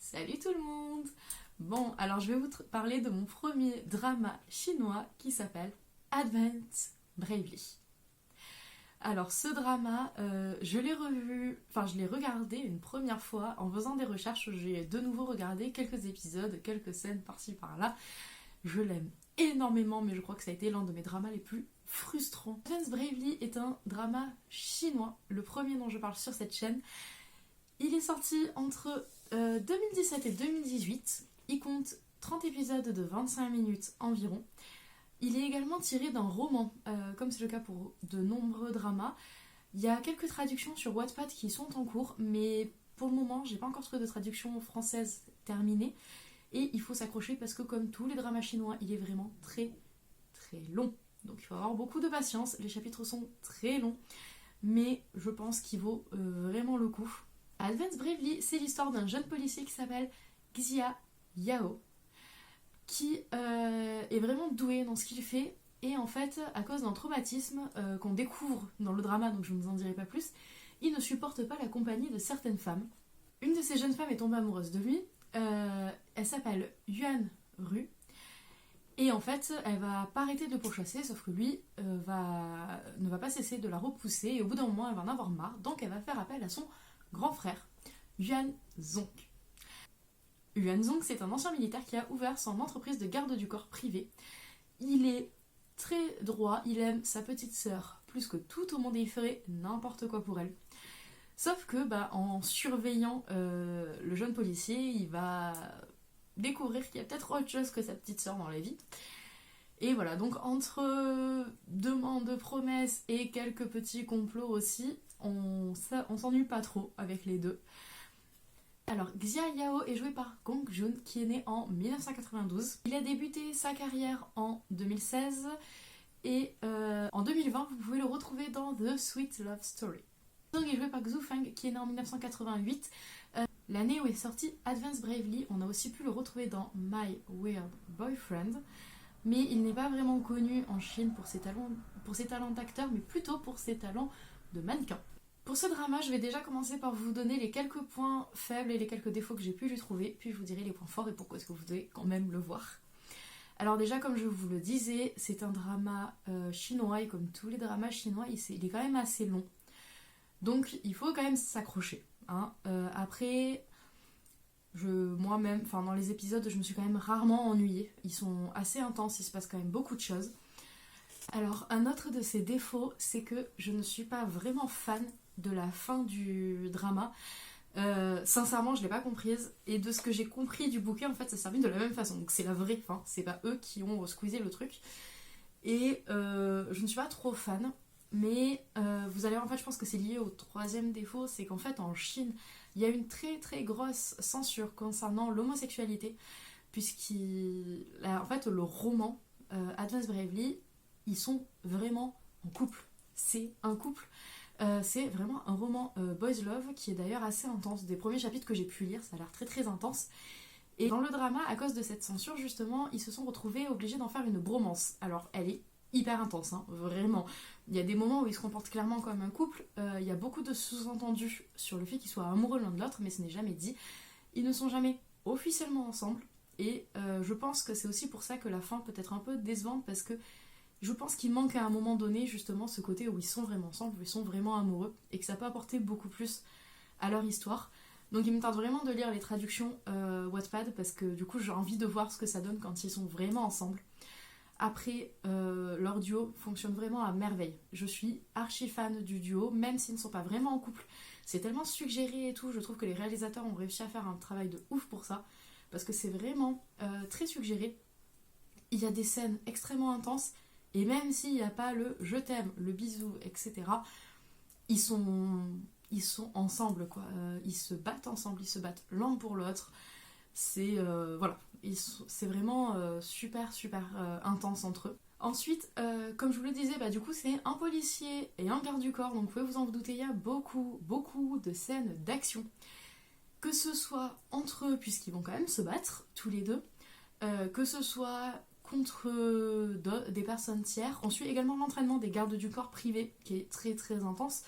Salut tout le monde! Bon, alors je vais vous parler de mon premier drama chinois qui s'appelle Advent Bravely. Alors ce drama, je l'ai regardé une première fois en faisant des recherches. J'ai de nouveau regardé quelques épisodes, quelques scènes par-ci par-là. Je l'aime énormément, mais je crois que ça a été l'un de mes dramas les plus frustrants. Advent Bravely est un drama chinois, le premier dont je parle sur cette chaîne. Il est sorti entre 2017 et 2018. Il compte 30 épisodes de 25 minutes environ. Il est également tiré d'un roman, comme c'est le cas pour de nombreux dramas. Il y a quelques traductions sur Wattpad qui sont en cours, mais pour le moment, j'ai pas encore trouvé de traduction française terminée. Et il faut s'accrocher parce que comme tous les dramas chinois, il est vraiment très très long. Donc il faut avoir beaucoup de patience. Les chapitres sont très longs, mais je pense qu'il vaut vraiment le coup. Advent Bravely, c'est l'histoire d'un jeune policier qui s'appelle Xia Yao, qui est vraiment doué dans ce qu'il fait, et en fait, à cause d'un traumatisme qu'on découvre dans le drama, donc je ne vous en dirai pas plus, il ne supporte pas la compagnie de certaines femmes. Une de ces jeunes femmes est tombée amoureuse de lui, elle s'appelle Yuan Ru, et en fait, elle va pas arrêter de le pourchasser, sauf que lui ne va pas cesser de la repousser, et au bout d'un moment, elle va en avoir marre, donc elle va faire appel à son grand frère, Yuan Zong. Yuan Zong, c'est un ancien militaire qui a ouvert son entreprise de garde du corps privé. Il est très droit, il aime sa petite sœur plus que tout au monde et il ferait n'importe quoi pour elle. Sauf que, en surveillant le jeune policier, il va découvrir qu'il y a peut-être autre chose que sa petite sœur dans la vie. Et voilà, donc entre demandes, promesses et quelques petits complots aussi, on s'ennuie pas trop avec les deux. Alors, Xia Yao est joué par Gong Jun, qui est né en 1992. Il a débuté sa carrière en 2016 et en 2020, vous pouvez le retrouver dans The Sweet Love Story. Donc, il est joué par Xu Feng, qui est né en 1988. L'année où est sorti Advent Bravely, on a aussi pu le retrouver dans My Weird Boyfriend. Mais il n'est pas vraiment connu en Chine pour ses talents d'acteur, mais plutôt pour ses talents de mannequin. Pour ce drama, je vais déjà commencer par vous donner les quelques points faibles et les quelques défauts que j'ai pu lui trouver, puis je vous dirai les points forts et pourquoi est-ce que vous devez quand même le voir. Alors déjà, comme je vous le disais, c'est un drama chinois, et comme tous les dramas chinois, il est quand même assez long. Donc il faut quand même s'accrocher. Après, moi-même, dans les épisodes, je me suis quand même rarement ennuyée. Ils sont assez intenses, il se passe quand même beaucoup de choses. Alors, un autre de ses défauts, c'est que je ne suis pas vraiment fan de la fin du drama. Sincèrement, je l'ai pas comprise. Et de ce que j'ai compris du bouquin, en fait, ça se termine de la même façon. Donc c'est la vraie fin, c'est pas eux qui ont squeezé le truc. Et je ne suis pas trop fan. Mais vous allez voir, en fait, je pense que c'est lié au troisième défaut, c'est qu'en fait, en Chine, il y a une très très grosse censure concernant l'homosexualité, en fait, le roman Advent Bravely, ils sont vraiment en couple. C'est un couple. C'est vraiment un roman Boys Love qui est d'ailleurs assez intense. Des premiers chapitres que j'ai pu lire, ça a l'air très très intense. Et dans le drama, à cause de cette censure, justement, ils se sont retrouvés obligés d'en faire une bromance. Alors, elle est hyper intense, vraiment. Il y a des moments où ils se comportent clairement comme un couple. Il y a beaucoup de sous-entendus sur le fait qu'ils soient amoureux l'un de l'autre, mais ce n'est jamais dit. Ils ne sont jamais officiellement ensemble. Et je pense que c'est aussi pour ça que la fin peut être un peu décevante, parce que je pense qu'il manque à un moment donné justement ce côté où ils sont vraiment ensemble, où ils sont vraiment amoureux, et que ça peut apporter beaucoup plus à leur histoire. Donc il me tarde vraiment de lire les traductions Wattpad, parce que du coup j'ai envie de voir ce que ça donne quand ils sont vraiment ensemble. Après, leur duo fonctionne vraiment à merveille. Je suis archi fan du duo, même s'ils ne sont pas vraiment en couple. C'est tellement suggéré et tout, je trouve que les réalisateurs ont réussi à faire un travail de ouf pour ça, parce que c'est vraiment très suggéré. Il y a des scènes extrêmement intenses, et même s'il n'y a pas le « je t'aime », le bisou, etc., ils sont ensemble, quoi. Ils se battent ensemble, ils se battent l'un pour l'autre. C'est vraiment super super intense entre eux. Ensuite, comme je vous le disais, du coup c'est un policier et un garde du corps, donc vous pouvez vous en douter, il y a beaucoup beaucoup de scènes d'action. Que ce soit entre eux, puisqu'ils vont quand même se battre tous les deux, que ce soit contre des personnes tiers. On suit également l'entraînement des gardes du corps privés, qui est très très intense.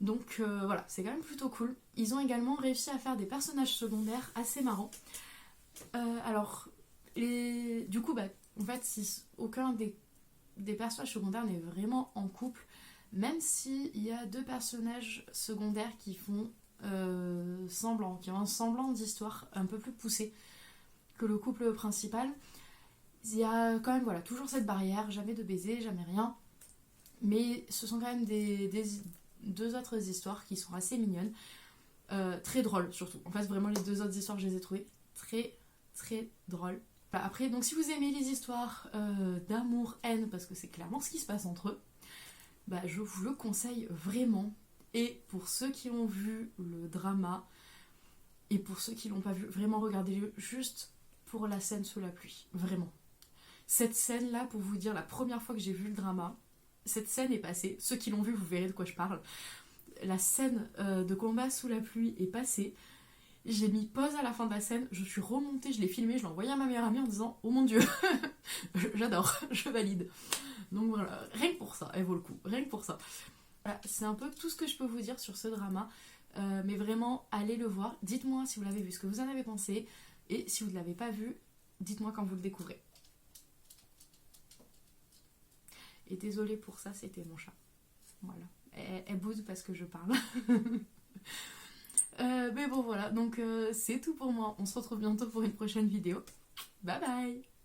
Donc voilà, c'est quand même plutôt cool. Ils ont également réussi à faire des personnages secondaires assez marrants. Alors, du coup, en fait, si aucun des personnages secondaires n'est vraiment en couple, même s'il y a deux personnages secondaires qui font semblant, qui ont un semblant d'histoire un peu plus poussé que le couple principal, il y a quand même voilà, toujours cette barrière, jamais de baiser, jamais rien. Mais ce sont quand même deux autres histoires qui sont assez mignonnes, très drôles surtout. En fait, vraiment, les deux autres histoires, je les ai trouvées très, très drôles. Après, donc si vous aimez les histoires d'amour-haine, parce que c'est clairement ce qui se passe entre eux, je vous le conseille vraiment. Et pour ceux qui ont vu le drama, et pour ceux qui l'ont pas vu, vraiment regardez-le juste pour la scène sous la pluie. Vraiment. Cette scène-là, pour vous dire, la première fois que j'ai vu le drama, cette scène est passée. Ceux qui l'ont vu, vous verrez de quoi je parle. La scène de combat sous la pluie est passée. J'ai mis pause à la fin de la scène, je suis remontée, je l'ai filmé, je l'ai envoyé à ma meilleure amie en disant « Oh mon Dieu, j'adore, je valide ». Donc voilà, rien que pour ça, elle vaut le coup, rien que pour ça. Voilà, c'est un peu tout ce que je peux vous dire sur ce drama. Mais vraiment, allez le voir. Dites-moi si vous l'avez vu, ce que vous en avez pensé. Et si vous ne l'avez pas vu, dites-moi quand vous le découvrez. Et désolée pour ça, c'était mon chat. Voilà. Elle boude parce que je parle. Mais bon voilà, donc c'est tout pour moi. On se retrouve bientôt pour une prochaine vidéo. Bye bye!